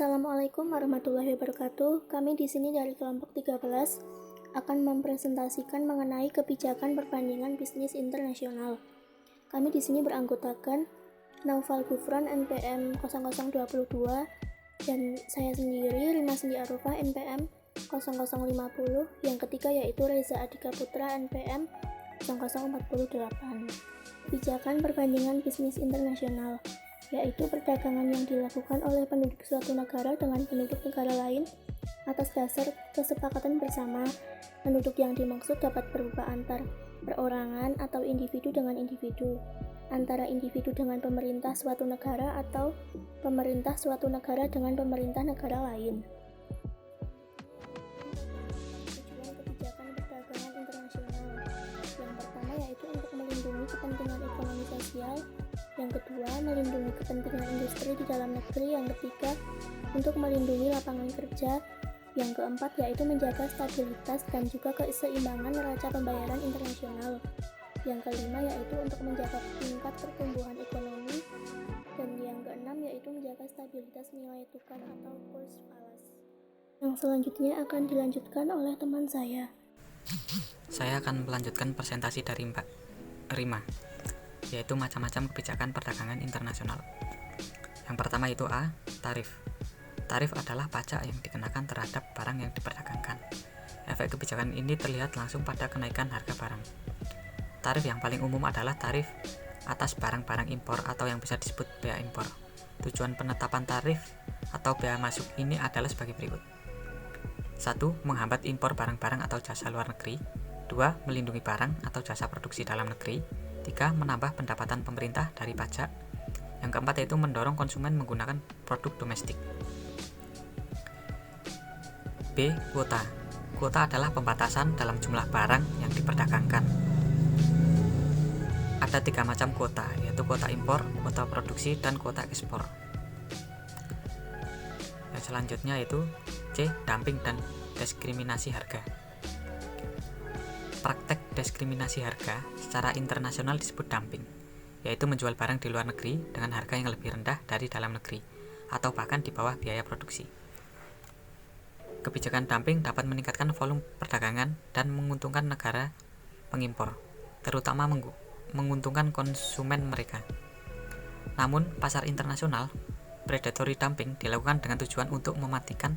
Assalamualaikum warahmatullahi wabarakatuh. Kami di sini dari kelompok 13 akan mempresentasikan mengenai kebijakan perbandingan bisnis internasional. Kami di sini beranggotakan Naufal Gufron NPM 0022 dan saya sendiri Rima Sindi Arufah NPM 0050. Yang ketiga yaitu Reza Adika Putra NPM 0048. Kebijakan perbandingan bisnis internasional yaitu perdagangan yang dilakukan oleh penduduk suatu negara dengan penduduk negara lain atas dasar kesepakatan bersama. Penduduk yang dimaksud dapat berupa antar perorangan atau individu dengan individu, antara individu dengan pemerintah suatu negara atau pemerintah suatu negara dengan pemerintah negara lain. Tujuan kebijakan perdagangan internasional yang pertama yaitu untuk melindungi kepentingan ekonomi sosial, yang kedua melindungi kepentingan industri di dalam negeri, yang ketiga untuk melindungi lapangan kerja, yang keempat yaitu menjaga stabilitas dan juga keseimbangan neraca pembayaran internasional, yang kelima yaitu untuk menjaga tingkat pertumbuhan ekonomi, dan yang keenam yaitu menjaga stabilitas nilai tukar atau kurs falas. Yang selanjutnya akan dilanjutkan oleh teman saya. Saya akan melanjutkan presentasi dari Mbak Rima, yaitu macam-macam kebijakan perdagangan internasional. Yang pertama itu A. Tarif. Tarif adalah pajak yang dikenakan terhadap barang yang diperdagangkan. Efek kebijakan ini terlihat langsung pada kenaikan harga barang. Tarif yang paling umum adalah tarif atas barang-barang impor atau yang bisa disebut bea impor. Tujuan penetapan tarif atau bea masuk ini adalah sebagai berikut. 1. Menghambat impor barang-barang atau jasa luar negeri. 2. Melindungi barang atau jasa produksi dalam negeri. 3. Menambah pendapatan pemerintah dari pajak. Yang keempat yaitu mendorong konsumen menggunakan produk domestik. B. Kuota. Kuota adalah pembatasan dalam jumlah barang yang diperdagangkan. Ada 3 macam kuota, yaitu kuota impor, kuota produksi, dan kuota ekspor. Yang selanjutnya yaitu C. Dumping dan diskriminasi harga. Praktek diskriminasi harga secara internasional disebut dumping, yaitu menjual barang di luar negeri dengan harga yang lebih rendah dari dalam negeri, atau bahkan di bawah biaya produksi. Kebijakan dumping dapat meningkatkan volume perdagangan dan menguntungkan negara pengimpor, terutama menguntungkan konsumen mereka. Namun, pasar internasional, predatory dumping dilakukan dengan tujuan untuk mematikan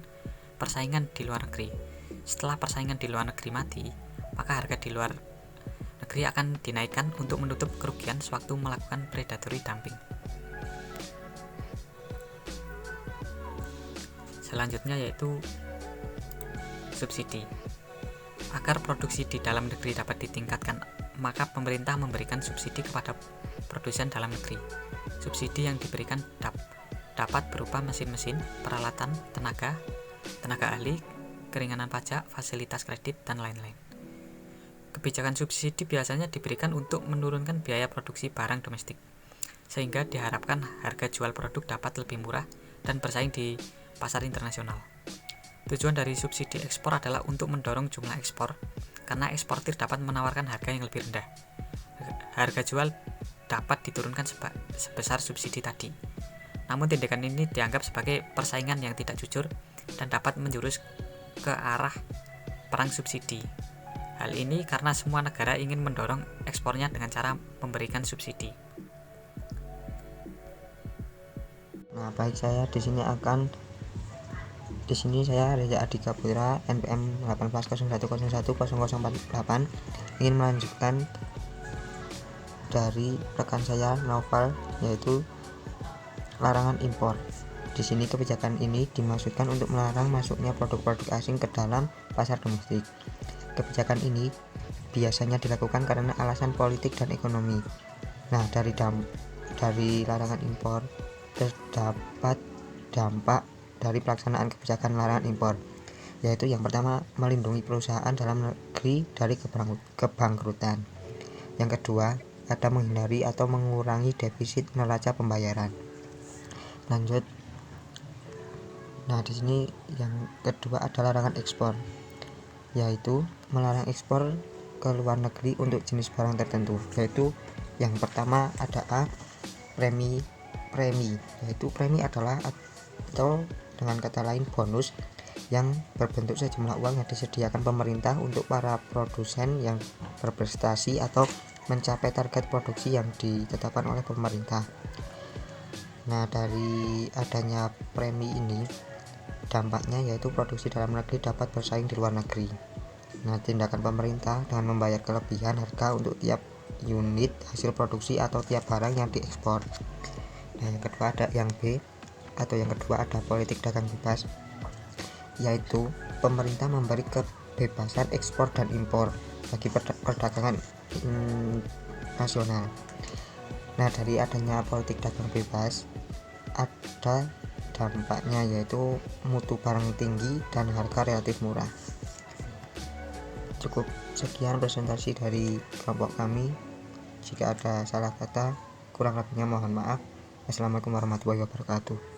persaingan di luar negeri. Setelah persaingan di luar negeri mati, maka harga di luar negeri akan dinaikkan untuk menutup kerugian sewaktu melakukan predatory dumping. Selanjutnya yaitu subsidi. Agar produksi di dalam negeri dapat ditingkatkan, maka pemerintah memberikan subsidi kepada produsen dalam negeri. Subsidi yang diberikan dapat berupa mesin-mesin, peralatan, tenaga ahli, keringanan pajak, fasilitas kredit, dan lain-lain. Kebijakan subsidi biasanya diberikan untuk menurunkan biaya produksi barang domestik, sehingga diharapkan harga jual produk dapat lebih murah dan bersaing di pasar internasional. Tujuan dari subsidi ekspor adalah untuk mendorong jumlah ekspor, karena eksportir dapat menawarkan harga yang lebih rendah. Harga jual dapat diturunkan sebesar subsidi tadi. Namun tindakan ini dianggap sebagai persaingan yang tidak jujur dan dapat menjurus ke arah perang subsidi. Hal ini karena semua negara ingin mendorong ekspornya dengan cara memberikan subsidi. Nah, baik, saya saya Reza Adika Putra NPM 1801010048 ingin melanjutkan dari rekan saya Naufal, yaitu larangan impor. Di sini kebijakan ini dimaksudkan untuk melarang masuknya produk-produk asing ke dalam pasar domestik. Kebijakan ini biasanya dilakukan karena alasan politik dan ekonomi. Nah, dari larangan impor terdapat dampak dari pelaksanaan kebijakan larangan impor, yaitu yang pertama melindungi perusahaan dalam negeri dari kebangkrutan. Yang kedua ada menghindari atau mengurangi defisit neraca pembayaran. Lanjut. Nah, di sini yang kedua ada larangan ekspor, yaitu melarang ekspor ke luar negeri untuk jenis barang tertentu, yaitu yang pertama ada A. Premi, yaitu premi adalah atau dengan kata lain bonus yang berbentuk sejumlah uang yang disediakan pemerintah untuk para produsen yang berprestasi atau mencapai target produksi yang ditetapkan oleh pemerintah. Nah, dari adanya premi ini dampaknya yaitu produksi dalam negeri dapat bersaing di luar negeri. Nah, tindakan pemerintah dengan membayar kelebihan harga untuk tiap unit hasil produksi atau tiap barang yang diekspor. Nah, yang kedua ada politik dagang bebas, yaitu pemerintah memberi kebebasan ekspor dan impor bagi perdagangan nasional. Nah, dari adanya politik dagang bebas ada dampaknya yaitu mutu barang tinggi dan harga relatif murah. Cukup sekian presentasi dari kelompok kami. Jika ada salah kata, kurang lebihnya mohon maaf. Assalamualaikum warahmatullahi wabarakatuh.